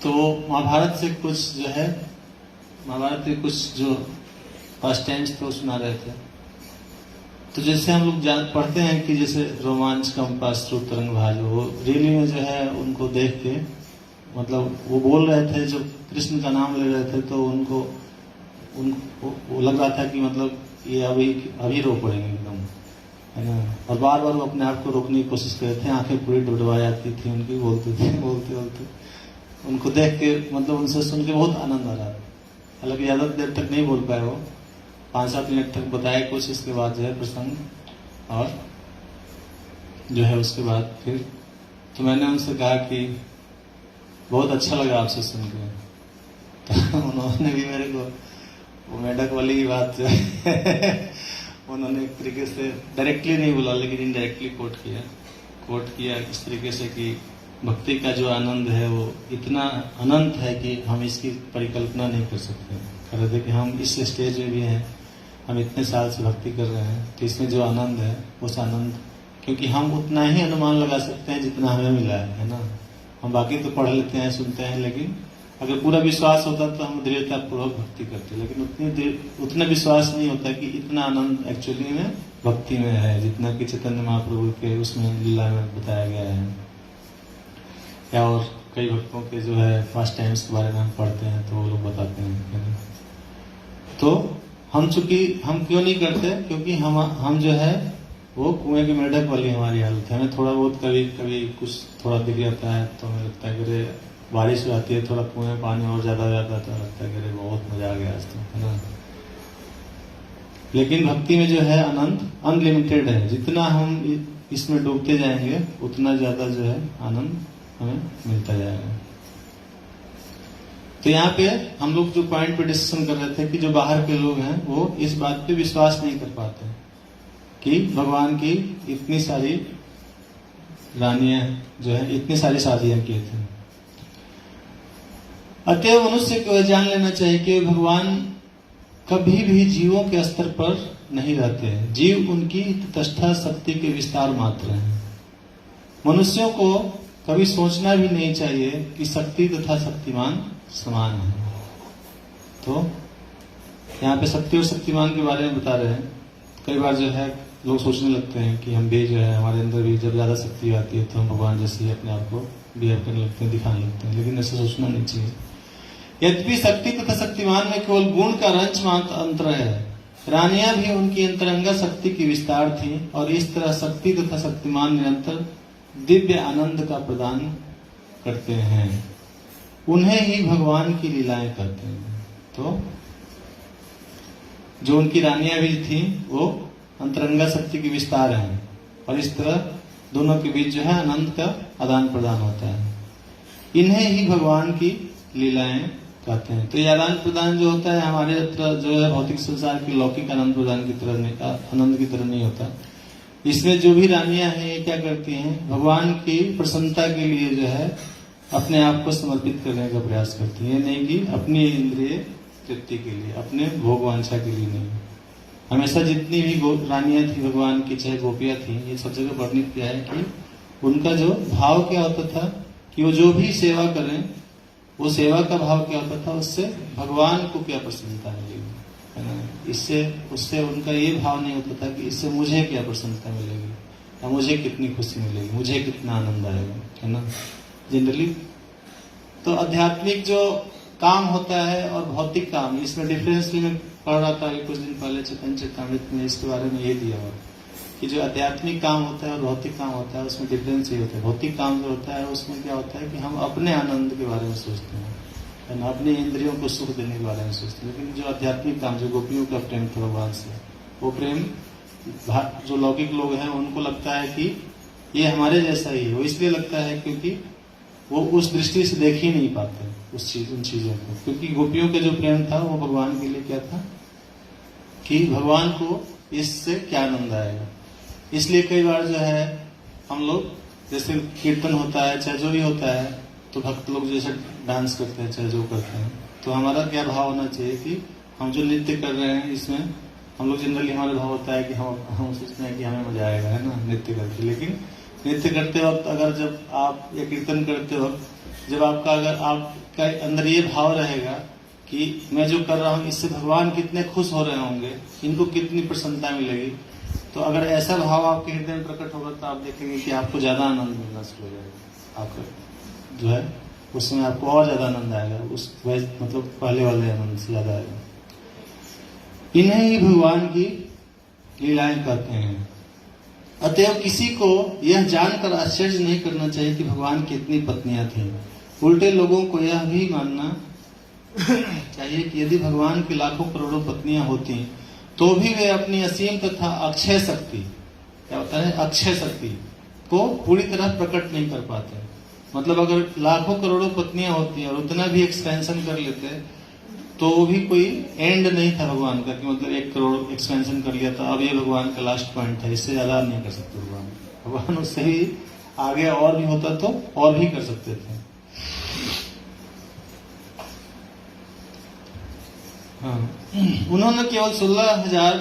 तो महाभारत से कुछ जो है, महाभारत के कुछ जो फर्स्ट टाइम्स थे वो सुना रहे थे। तो जैसे हम लोग पढ़ते हैं कि जैसे रोमांच कंपाश्रु तरंग भाजो, वो रियली में जो है उनको देख के मतलब वो बोल रहे थे, जो कृष्ण का नाम ले रहे थे, तो उनको वो लग रहा था कि मतलब ये अभी रो पड़ेंगे एकदम, है ना। और बार बार वो अपने आप को रोकने की कोशिश कर रहे थे, आंखें पूरी डुबडुबा जाती थी उनकी, बोलते उनको देख के मतलब उनसे सुन के बहुत आनंद आ रहा था। हालांकि ज्यादा देर तक नहीं बोल पाए वो, 5-7 मिनट तक बताया कुछ, इसके बाद जो है प्रसंग, और जो है उसके बाद फिर तो मैंने उनसे कहा कि बहुत अच्छा लगा आपसे सुन के। तो उन्होंने भी मेरे को वो मेढक वाली की बात जो है उन्होंने एक तरीके से डायरेक्टली नहीं बोला लेकिन इनडायरेक्टली कोट किया इस तरीके से कि भक्ति का जो आनंद है वो इतना अनंत है कि हम इसकी परिकल्पना नहीं कर सकते। कह रहे थे कि हम इस स्टेज में भी हैं, हम इतने साल से भक्ति कर रहे हैं, तो इसमें जो आनंद है उस आनंद, क्योंकि हम उतना ही अनुमान लगा सकते हैं जितना हमें मिला है ना। हम बाकी तो पढ़ लेते हैं, सुनते हैं, लेकिन अगर पूरा विश्वास होता तो हम दृढ़तापूर्वक भक्ति करते, लेकिन उतना विश्वास नहीं होता कि इतना आनंद एक्चुअली में भक्ति में है जितना कि चैतन्य महाप्रभु के उसमें लीला में बताया गया है। या और कई भक्तों के जो है फर्स्ट टाइम्स के बारे में हम पढ़ते हैं तो वो लोग बताते हैं। तो हम चूंकि हम क्यों नहीं करते, क्योंकि हम जो है वो कुएं के मेढक वाली हमारी हालत है। हमें थोड़ा बहुत कभी कभी कुछ थोड़ा दिख जाता है तो हमें लगता है कि बारिश हो जाती है, थोड़ा कुएं में पानी और ज्यादा हो जाता है तो लगता है कि बहुत मजा आ गया आज तो, है ना। लेकिन भक्ति में जो है आनंद अनलिमिटेड है, जितना हम इसमें डूबते जाएंगे उतना ज्यादा जो है आनंद हमें मिलता जाएगा। तो यहाँ पे हम लोग जो पॉइंट पे डिस्कशन कर रहे थे कि जो बाहर के लोग हैं वो इस बात पे विश्वास नहीं कर पाते कि भगवान की इतनी सारी रानियां जो है इतनी सारी शादियां की थी। अतएव मनुष्य को जान लेना चाहिए कि भगवान कभी भी जीवों के स्तर पर नहीं रहते हैं। जीव उनकी तटस्थ शक्ति के विस्तार मात्र हैं। मनुष्यों को कभी सोचना भी नहीं चाहिए कि शक्ति तथा शक्तिमान समान है। तो यहाँ पे शक्ति और शक्तिमान के बारे में बता रहे हैं। कई बार जो है लोग सोचने लगते हैं कि हम भी जो है हमारे अंदर भी जब ज्यादा शक्ति आती है तो हम भगवान जैसे ही अपने आप को बिहेव करने लगते हैं, दिखाने लगते हैं, लेकिन ऐसा सोचना नहीं चाहिए। यद्यपि शक्ति तथा शक्तिमान में केवल गुण का रंच मात्र अंतर है। रानियां भी उनकी अंतरंगा शक्ति की विस्तार थी और इस तरह शक्ति तथा शक्तिमान निरंतर दिव्य आनंद का प्रदान करते हैं। उन्हें ही भगवान की लीलाएं करते हैं। तो जो उनकी रानियां भी थी वो अंतरंगा शक्ति की विस्तार है और इस तरह दोनों के बीच जो है आनंद का आदान प्रदान होता है। इन्हें ही भगवान की लीलाएं कहते हैं। तो ये आदान प्रदान जो होता है हमारे तरह जो है भौतिक संसार की लौकिक आनंद प्रदान की तरह नहीं, आनंद की तरह नहीं होता। इसमें जो भी रानियां हैं ये क्या करती हैं, भगवान की प्रसन्नता के लिए जो है अपने आप को समर्पित करने का प्रयास करती हैं, नहीं कि अपनी इंद्रिय तृप्ति के लिए, अपने भोग वांछा के लिए नहीं। हमेशा जितनी भी रानियां थी भगवान की, चाहे गोपियां थी, ये सब जगह वर्णित किया है कि उनका जो भाव क्या होता था कि वो जो भी सेवा करें वो सेवा का भाव क्या होता था, उससे भगवान को क्या प्रसन्नता मिलेगी, है ना। इससे उससे उनका ये भाव नहीं होता था कि इससे मुझे क्या प्रसन्नता मिलेगी या मुझे कितनी खुशी मिलेगी, मुझे कितना आनंद आएगा, है ना। जनरली तो आध्यात्मिक जो काम होता है और भौतिक काम, इसमें डिफरेंस भी मैं पढ़ रहा था कुछ दिन पहले चैतन्य चरितामृत में, इसके बारे में ये दिया हुआ कि जो आध्यात्मिक काम होता है और भौतिक काम होता है उसमें डिफरेंस ये होता है। भौतिक काम जो होता है उसमें क्या होता है कि हम अपने आनंद के बारे में सोचते हैं, है ना, अपने इंद्रियों को सुख देने के बारे में सोचते हैं। लेकिन जो आध्यात्मिक काम, जो गोपियों का प्रेम था भगवान से, वो प्रेम जो लौकिक लोग हैं उनको लगता है कि ये हमारे जैसा ही है। वो इसलिए लगता है क्योंकि वो उस दृष्टि से देख ही नहीं पाते उन चीजों को, क्योंकि गोपियों का जो प्रेम था वो भगवान के लिए क्या था कि भगवान को इससे क्या आनंद आएगा। इसलिए कई बार जो है हम लोग जैसे कीर्तन होता है चाहे जो भी होता है तो भक्त लोग जैसे डांस करते हैं चाहे जो करते हैं, तो हमारा क्या भाव होना चाहिए कि हम जो नृत्य कर रहे हैं इसमें हम लोग जनरली हमारा भाव होता है कि हम सोचते हैं कि हमें मजा आएगा, है ना, नृत्य करके। लेकिन नृत्य करते वक्त अगर जब आप या कीर्तन करते वक्त जब आपका अगर आपका अंदर ये भाव रहेगा कि मैं जो कर रहा हूँ इससे भगवान कितने खुश हो रहे होंगे, इनको कितनी प्रसन्नता मिलेगी, तो अगर ऐसा भाव आपके हृदय में प्रकट होगा तो आप देखेंगे कि आपको ज्यादा आनंद मिलना शुरू हो जाएगा। आपका जो है उसमें आपको और ज्यादा आनंद आएगा, उस मतलब पहले वाले आनंद से ज्यादा आएगा। इन्हें ही भगवान की लीलाएं कहते हैं। अतएव किसी को यह जानकर आश्चर्य नहीं करना चाहिए कि भगवान की इतनी पत्नियां थीं। उल्टे लोगों को यह भी मानना चाहिए कि यदि भगवान की लाखों करोड़ों पत्नियां होती तो भी वे अपनी असीम तथा अक्षय शक्ति, क्या होता है अक्षय शक्ति, को पूरी तरह प्रकट नहीं कर पाते। मतलब अगर लाखों करोड़ों पत्नियां होती और उतना भी एक्सपेंशन कर लेते तो भी कोई एंड नहीं था भगवान का कि मतलब 1 करोड़ एक्सपेंशन कर लिया था अब ये भगवान का लास्ट पॉइंट था, इससे ज्यादा नहीं कर सकते भगवान उससे ही आगे और भी होता तो और भी कर सकते थे। हाँ, उन्होंने केवल 16,000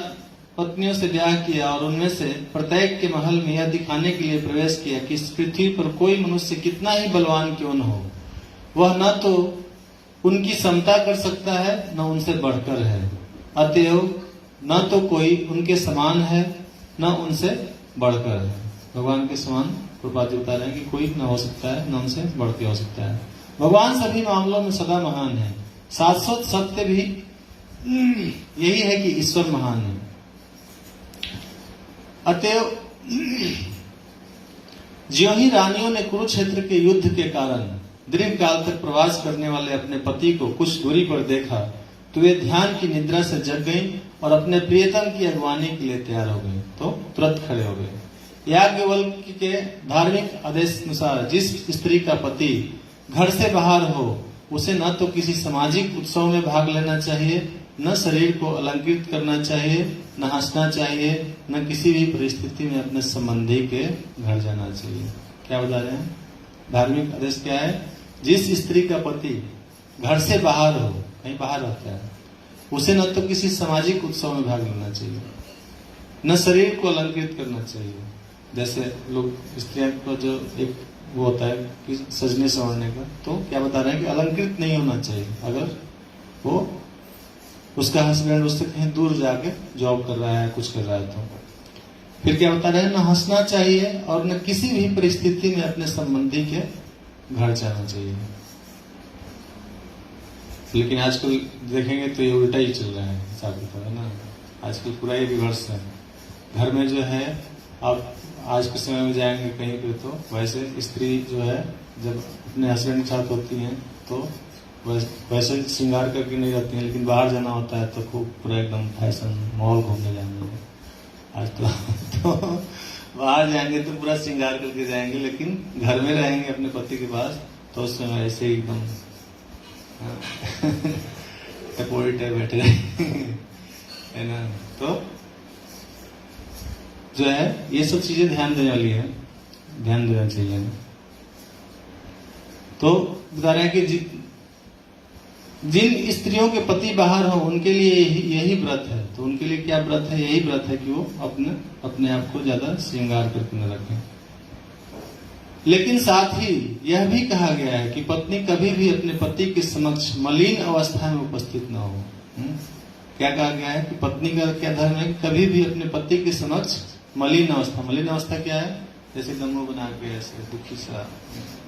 पत्नियों से ब्याह किया और उनमें से प्रत्येक के महल में यह दिखाने के लिए प्रवेश किया कि इस पृथ्वी पर कोई मनुष्य कितना ही बलवान क्यों न हो, वह न तो उनकी समता कर सकता है न उनसे बढ़कर है। अतएव न तो कोई उनके समान है न उनसे बढ़कर है। भगवान के समान प्रभुपाद बता रहे हैं कि कोई न हो सकता है न उनसे बढ़ के हो सकता है। भगवान सभी मामलों में सदा महान है। शाश्वत सत्य भी यही है कि ईश्वर महान है। अतएव ज्यों ही रानियों ने कुरुक्षेत्र के युद्ध के कारण दीर्घ काल तक प्रवास करने वाले अपने पति को कुछ दूरी पर देखा तो वे ध्यान की निद्रा से जग गईं और अपने प्रियतम की अगवानी के लिए तैयार हो गईं। तो तुरंत खड़े हो गए। याज्ञवल्क्य के धार्मिक आदेश अनुसार जिस स्त्री का पति घर से बाहर हो उसे न तो किसी सामाजिक उत्सव में भाग लेना चाहिए, न शरीर को अलंकृत करना चाहिए, न हंसना चाहिए, न किसी भी परिस्थिति में अपने संबंधी के घर जाना चाहिए। क्या बता रहे हैं? धार्मिक आदेश क्या है? जिस स्त्री का पति घर से बाहर हो, कहीं बाहर रहता है, उसे न तो किसी सामाजिक उत्सव में भाग लेना चाहिए, न शरीर को अलंकृत करना चाहिए। जैसे लोग स्त्रियों को जो एक वो होता है कि सजने संवरने का, तो क्या बता रहे हैं कि अलंकृत नहीं होना चाहिए। अगर वो उसका हस्बैंड उससे कहीं दूर जाके जॉब कर रहा है, कुछ कर रहा है, तो फिर क्या बता रहे हैं? न हंसना चाहिए और न किसी भी परिस्थिति में अपने संबंधी के घर जाना चाहिए। लेकिन आजकल देखेंगे तो ये उल्टा ही चल रहा है, साथ है ना। आजकल पूरा ही रिवर्स है। घर में जो है, आप आज के समय में जाएंगे कहीं पे तो वैसे स्त्री जो है जब अपने हस्बैंड के साथ होती हैं तो वैसे श्रृंगार करके नहीं रहती हैं, लेकिन बाहर जाना होता है तो खूब पूरा एकदम फैशन मॉल घूमने जाएंगे। आज तो बाहर जाएंगे तो पूरा श्रृंगार करके जाएंगे, लेकिन घर में रहेंगे अपने पति के पास तो उस समय ऐसे ही एकदम टपोरी टाइप बैठे है ना। तो जो है ये सब चीजें ध्यान देने वाली है, ध्यान देना चाहिए। तो बता रहे हैं कि जिन स्त्रियों के पति बाहर हो उनके लिए यही व्रत है। तो उनके लिए क्या व्रत है? यही व्रत है कि वो अपने आप को ज्यादा श्रृंगार करके न रखें। लेकिन साथ ही यह भी कहा गया है कि पत्नी कभी भी अपने पति के समक्ष मलिन अवस्था में उपस्थित न हो। क्या कहा गया है कि पत्नी का क्या धर्म है? कभी भी अपने पति के समक्ष मलिन अवस्था क्या है? जैसे दमो बना के ऐसे दुखी सा,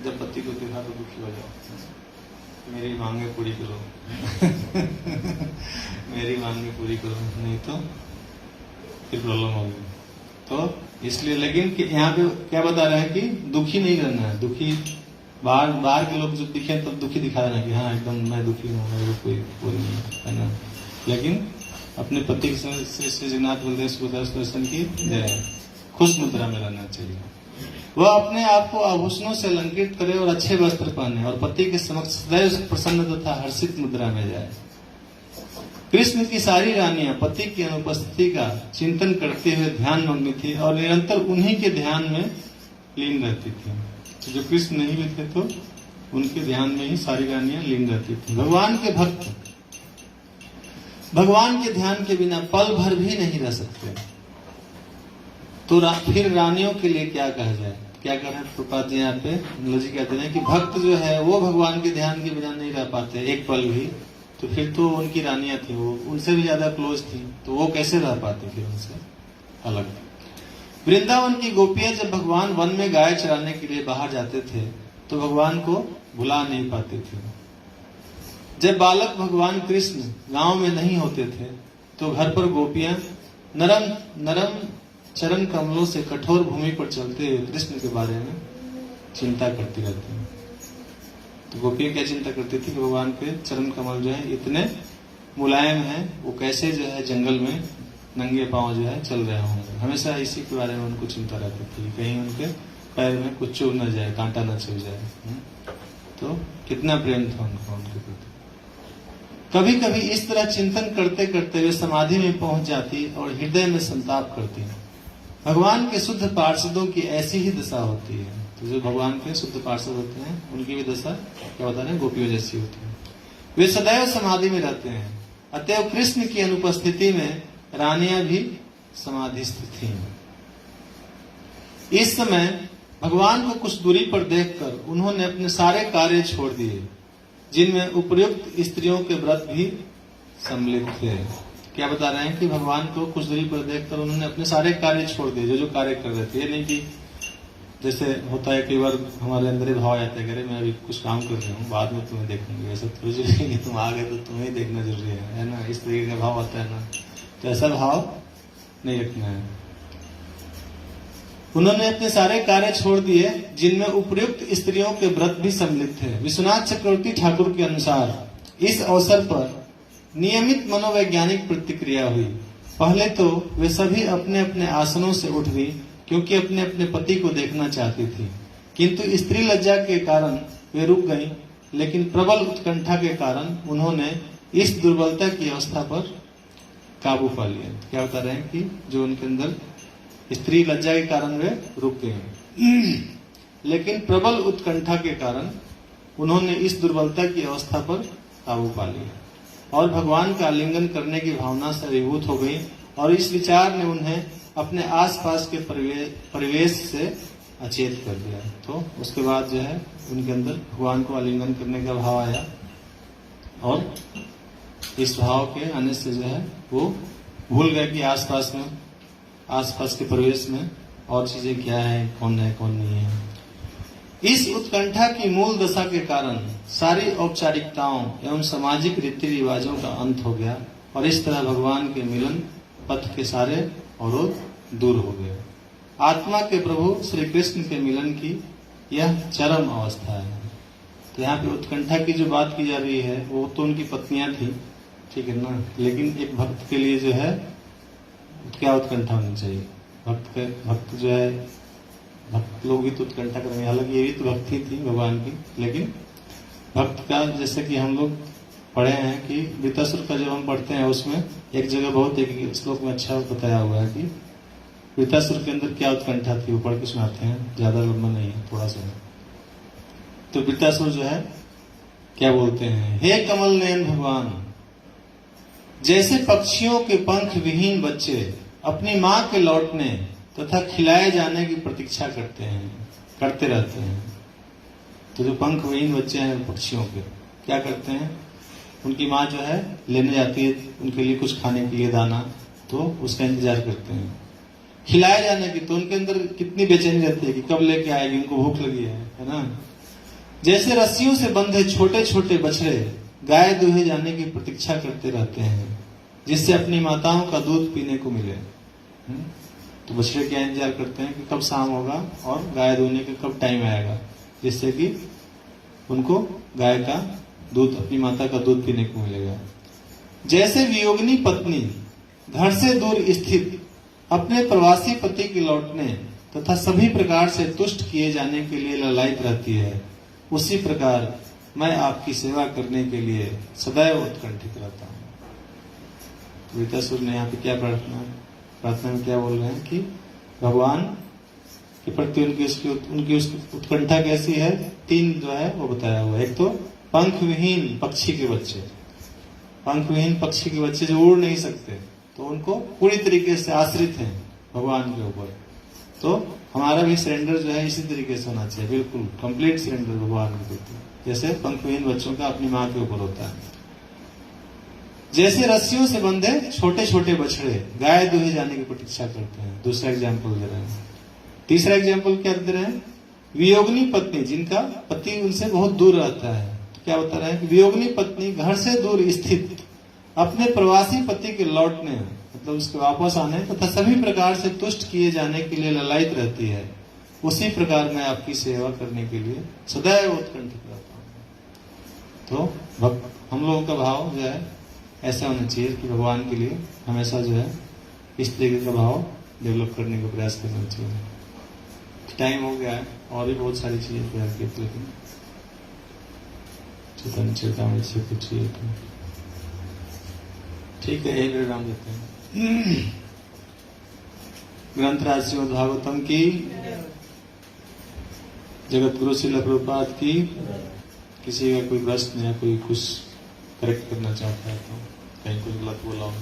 जब पति को देखा तो दुखी हो जाओ, मेरी मांगे पूरी करो मेरी मांगे पूरी करो, नहीं तो फिर प्रॉब्लम होगी। तो इसलिए, लेकिन कि यहाँ पे क्या बता रहे हैं कि दुखी नहीं रहना है। दुखी बाहर के लोग जब दिखे तब दुखी दिखा देना कि हाँ एकदम मैं दुखी हूँ, मेरे कोई नहीं है ना। लेकिन अपने पति से जगन्नाथ बलदेव सुदर्शन की खुश मुद्रा में रहना चाहिए। वह अपने आप को आभूषणों से अलंकृत करे और अच्छे वस्त्र पहने और पति के समक्ष सदैव प्रसन्न तथा हर्षित मुद्रा में जाए। कृष्ण की सारी रानियां पति की अनुपस्थिति का चिंतन करते हुए ध्यान मग्न थी और निरंतर उन्हीं के ध्यान में लीन रहती थी। तो जो कृष्ण नहीं भी थे तो उनके ध्यान में ही सारी रानियां लीन रहती थी। भगवान के भक्त भगवान के ध्यान के बिना पल भर भी नहीं रह सकते। तो फिर रानियों के लिए क्या कहा जाए? क्या कह रहे हैं प्रभुपाद जी यहाँ पे? जी कहते हैं कि भक्त जो है वो भगवान के ध्यान के बिना नहीं रह पाते एक पल भी। तो फिर तो उनकी रानियां थी, वो उनसे भी ज्यादा क्लोज थी, तो वो कैसे रह पाते फिर उनसे अलग? वृंदावन की गोपियां जब भगवान वन में गाय चराने के लिए बाहर जाते थे तो भगवान को भुला नहीं पाते थे। जब बालक भगवान कृष्ण गांव में नहीं होते थे तो घर पर गोपियां नरम चरण कमलों से कठोर भूमि पर चलते हुए कृष्ण के बारे में चिंता करती रहती हैं। तो गोपियां क्या चिंता करती थी कि भगवान के चरण कमल जो है इतने मुलायम हैं, वो कैसे जो है जंगल में नंगे पांव जो है चल रहे होंगे। हमेशा इसी के बारे में उनको चिंता रहती थी, कहीं उनके पैर में कुछ चुभ न जाए, कांटा न चुभ जाए। तो कितना प्रेम था उनका उनके प्रति। कभी कभी इस तरह चिंतन करते करते वे समाधि में पहुंच जाती और हृदय में संताप करती। भगवान के शुद्ध पार्षदों की ऐसी ही दशा होती है। तो जो भगवान के शुद्ध पार्षद होते हैं उनकी भी दशा क्या बता रहे हैं? गोपियों जैसी होती है। वे सदैव समाधि में रहते हैं। अतएव कृष्ण की अनुपस्थिति में रानियां भी समाधिस्थ थीं। इस समय भगवान को कुछ दूरी पर देखकर उन्होंने अपने सारे कार्य छोड़ दिए, जिनमें उपर्युक्त स्त्रियों के व्रत भी सम्मिलित थे। क्या बता रहे हैं कि भगवान को कुछ दूरी पर देखकर उन्होंने अपने सारे कार्य छोड़ दिए, जो जो कार्य कर रहे थे। ये नहीं कि जैसे होता है कई बार हमारे अंदर ही भाव आता है, कह रहे मैं अभी कुछ काम कर रही हूँ, बाद में तुम्हें देखूंगी। ऐसा थोड़ी जरूरी नहीं, तुम आ गए तो तुम्हें ही देखना जरूरी है ना। इस तरीके का भाव आता है ना, तो ऐसा भाव नहीं रखना है। उन्होंने अपने सारे कार्य छोड़ दिए, जिनमें उपर्युक्त स्त्रियों के व्रत भी सम्मिलित थे। विश्वनाथ चक्रवर्ती ठाकुर के अनुसार इस अवसर पर नियमित मनोवैज्ञानिक प्रतिक्रिया हुई। पहले तो वे सभी अपने अपने आसनों से उठ गई, क्योंकि अपने अपने पति को देखना चाहती थी, किंतु स्त्री लज्जा के कारण वे रुक गईं। लेकिन प्रबल उत्कंठा के कारण उन्होंने इस दुर्बलता की अवस्था पर काबू पा लिया। क्या बता रहे हैं कि जो उनके अंदर स्त्री लज्जा के कारण वे रुक गए, लेकिन प्रबल उत्कंठा के कारण उन्होंने इस दुर्बलता की अवस्था पर काबू पा लिया और भगवान का आलिंगन करने की भावना से अभिभूत हो गई। और इस विचार ने उन्हें अपने आसपास के परिवेश से अचेत कर दिया। तो उसके बाद जो है उनके अंदर भगवान को आलिंगन करने का भाव आया, और इस भाव के आने से जो है वो भूल गए कि आसपास के परिवेश में और चीजें क्या है, कौन नहीं है। इस उत्कंठा की मूल दशा के कारण सारी औपचारिकताओं एवं सामाजिक रीति रिवाजों का अंत हो गया, और इस तरह भगवान के मिलन पथ के सारे अवरोध दूर हो गए। आत्मा के प्रभु श्री कृष्ण के मिलन की यह चरम अवस्था है। तो यहाँ पे उत्कंठा की जो बात की जा रही है वो तो उनकी पत्नियां थी, ठीक है ना, लेकिन एक भक्त के लिए जो है क्या उत्कंठा होनी चाहिए। भक्त जो है, भक्त लोग भी तो उत्कंठा करेंगे। हालांकि ये भी तो भक्ति थी भगवान की, लेकिन भक्त का जैसे कि हम लोग पढ़े हैं कि वृत्तासुर का जब हम पढ़ते हैं उसमें एक जगह बहुत एक श्लोक में अच्छा बताया हुआ है कि वृत्तासुर के अंदर क्या उत्कंठा थी। वो पढ़ के सुनाते हैं, ज्यादा लंबा नहीं है, थोड़ा सा। तो वृत्तासुर जो है क्या बोलते हैं, हे कमल नयन भगवान, जैसे पक्षियों के पंख विहीन बच्चे अपनी माँ के लौटने तथा खिलाए जाने की प्रतीक्षा करते रहते हैं। तो जो पंख विहीन बच्चे हैं पक्षियों के, क्या करते हैं, उनकी माँ जो है लेने जाती है उनके लिए कुछ खाने के लिए दाना, तो उसका इंतजार करते हैं। खिलाए जाने की, तो उनके अंदर कितनी बेचैनी रहती है कि कब लेके आएगी, उनको भूख लगी है ना। जैसे रस्सियों से बंधे छोटे छोटे बछड़े गाय दूहे जाने की प्रतीक्षा करते रहते हैं, जिससे अपनी माताओं का दूध पीने को मिले। तो बछड़े क्या इंतजार करते हैं कि कब शाम होगा और गाय दूहने का कब टाइम आएगा, जिससे कि उनको गाय का दूध, अपनी माता का दूध पीने को मिलेगा। जैसे वियोगिनी पत्नी घर से दूर स्थित अपने प्रवासी पति के लौटने तथा सभी प्रकार से तुष्ट किए जाने के लिए ललायित रहती है, उसी प्रकार मैं आपकी सेवा करने के लिए सदैव उत्कंठित रहता हूँ। वृत्तासुर ने यहाँ पे क्या प्रार्थना में क्या बोल रहे हैं कि भगवान के प्रति उनकी उत्कंठा कैसी है। तीन जो है वो बताया हुआ है। एक तो पंख विहीन पक्षी के बच्चे जो उड़ नहीं सकते, तो उनको पूरी तरीके से आश्रित हैं भगवान के ऊपर। तो हमारा भी सरेंडर जो है इसी तरीके से होना चाहिए, बिल्कुल कंप्लीट सरेंडर भगवान के प्रति, जैसे पंखविहीन बच्चों का अपनी माँ के ऊपर होता है। जैसे रस्सियों से बंधे छोटे छोटे बछड़े गाय दूहे जाने की प्रतीक्षा करते हैं। दूसरा एग्जाम्पल दे रहे हैं। तीसरा एग्जाम्पल क्या दे रहे हैं, वियोगिनी पत्नी जिनका पति उनसे बहुत दूर रहता है। क्या बता रहे हैं कि वियोगिनी पत्नी घर से दूर स्थित अपने प्रवासी पति के लौटने, मतलब उसके वापस आने तथा सभी प्रकार से तुष्ट किए जाने के लिए ललायित रहती है, उसी प्रकार मैं आपकी सेवा करने के लिए सदैव उत्कंठित रहता हूँ। तो हम लोगों का भाव जो है ऐसा होना चाहिए कि भगवान के लिए हमेशा जो है इस तरीके का भाव डेवलप करने का प्रयास करना चाहिए। टाइम हो गया है, और भी बहुत सारी चीजें तैयार की, लेकिन चेतन चेतावनी से कुछ ठीक है, यही विराम देते हैं। ग्रंथराज श्रीमद् भागवतम की, जगत गुरु श्रील प्रभुपाद की। किसी का कोई प्रश्न या कोई कुछ करेक्ट करना चाहता है तो कहीं कुछ गलत बोला हो